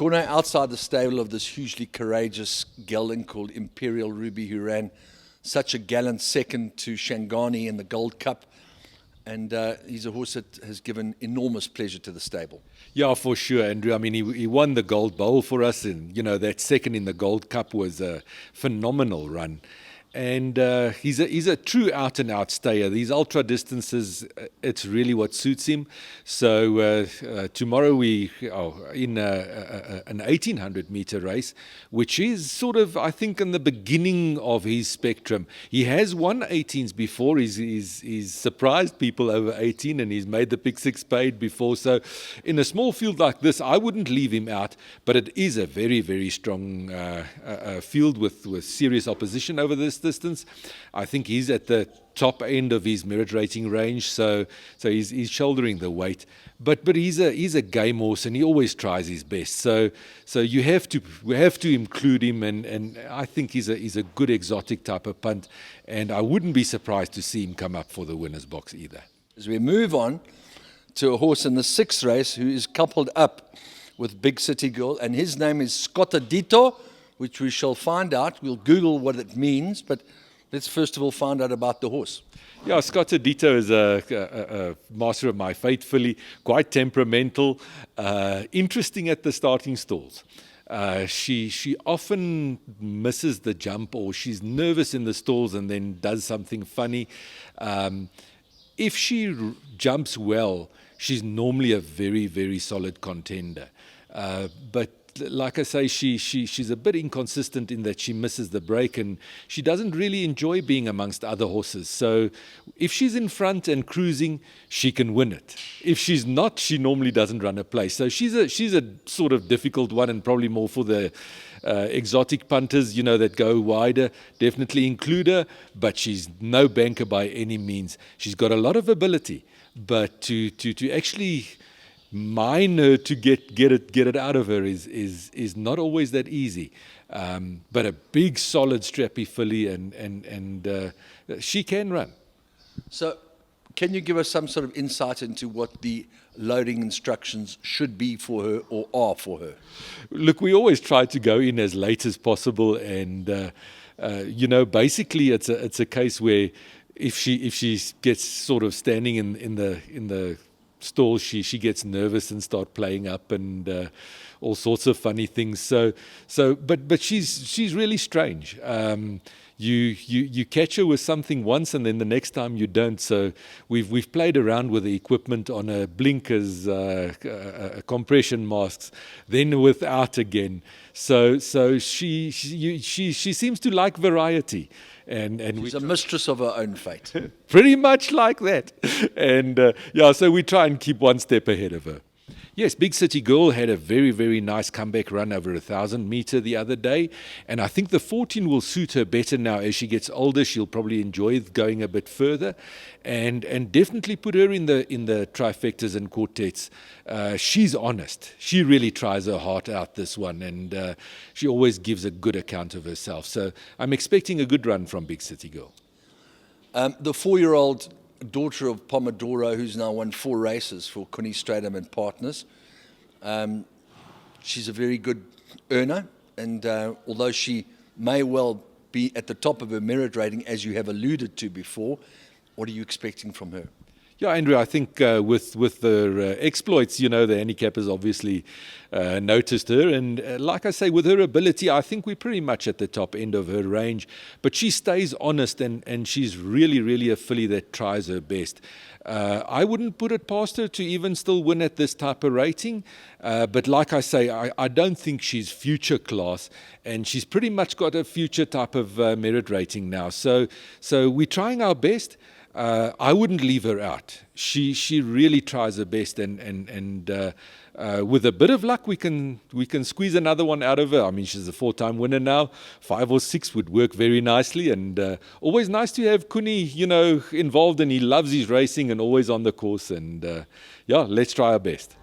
corner outside the stable of this hugely courageous gelding called Imperial Ruby, who ran such a gallant second to Shangani in the Gold Cup. And he's a horse that has given enormous pleasure to the stable. Yeah, for sure, Andrew. I mean, he won the Gold Bowl for us, and that second in the Gold Cup was a phenomenal run. And he's a true out-and-out stayer. These ultra distances, it's really what suits him. So tomorrow we are in an 1800-meter race, which is sort of, I think, in the beginning of his spectrum. He has won 18s before. He's surprised people over 18, and he's made the Pick Six paid before. So in a small field like this, I wouldn't leave him out. But it is a very, very strong field with serious opposition over this distance. I think he's at the top end of his merit rating range, so he's shouldering the weight. But he's a game horse, and he always tries his best. So we have to include him, and I think he's a good exotic type of punt, and I wouldn't be surprised to see him come up for the winner's box either. As we move on to a horse in the sixth race who is coupled up with Big City Girl, and his name is Scottadito, which we shall find out. We'll Google what it means, but let's first of all find out about the horse. Yeah, Scottadito is a master of my fate filly, quite temperamental, interesting at the starting stalls. She often misses the jump, or she's nervous in the stalls and then does something funny. If she jumps well, she's normally a very, very solid contender. But like I say, she's a bit inconsistent in that she misses the break, and she doesn't really enjoy being amongst other horses. So if she's in front and cruising, she can win it. If she's not, she normally doesn't run a place. So she's a sort of difficult one, and probably more for the exotic punters, that go wider. Definitely include her, but she's no banker by any means. She's got a lot of ability, but to actually mine her to get it out of her is not always that easy. But a big, solid, strappy filly, and she can run. So can you give us some sort of insight into what the loading instructions should be for her, or are for her? Look, we always try to go in as late as possible, and basically it's a case where if she gets sort of standing in the stall, she gets nervous and start playing up and all sorts of funny things. But she's really strange. You catch her with something once, and then the next time you don't. So we've played around with the equipment on her blinkers, compression masks, then without again. So she seems to like variety. And she's a mistress of her own fate. Pretty much like that. And so we try and keep one step ahead of her. Yes, Big City Girl had a very, very nice comeback run over 1,000 meter the other day, and I think the 14 will suit her better now. As she gets older, she'll probably enjoy going a bit further, and definitely put her in the trifectas and quartets. She's honest. She really tries her heart out, this one, and she always gives a good account of herself. So I'm expecting a good run from Big City Girl. The 4-year-old daughter of Pomodoro, who's now won 4 races for Connie Stratham and Partners. She's a very good earner, and although she may well be at the top of her merit rating, as you have alluded to before, what are you expecting from her? Yeah, Andrew, I think with the exploits, the handicappers obviously noticed her. And like I say, with her ability, I think we're pretty much at the top end of her range. But she stays honest, and she's really, really a filly that tries her best. I wouldn't put it past her to even still win at this type of rating. But like I say, I don't think she's future class, and she's pretty much got a future type of merit rating now. So we're trying our best. I wouldn't leave her out. She really tries her best, and with a bit of luck, we can squeeze another one out of her. I mean, she's a 4-time winner now. 5 or 6 would work very nicely, and always nice to have Kuni, involved, and he loves his racing and always on the course. And let's try our best.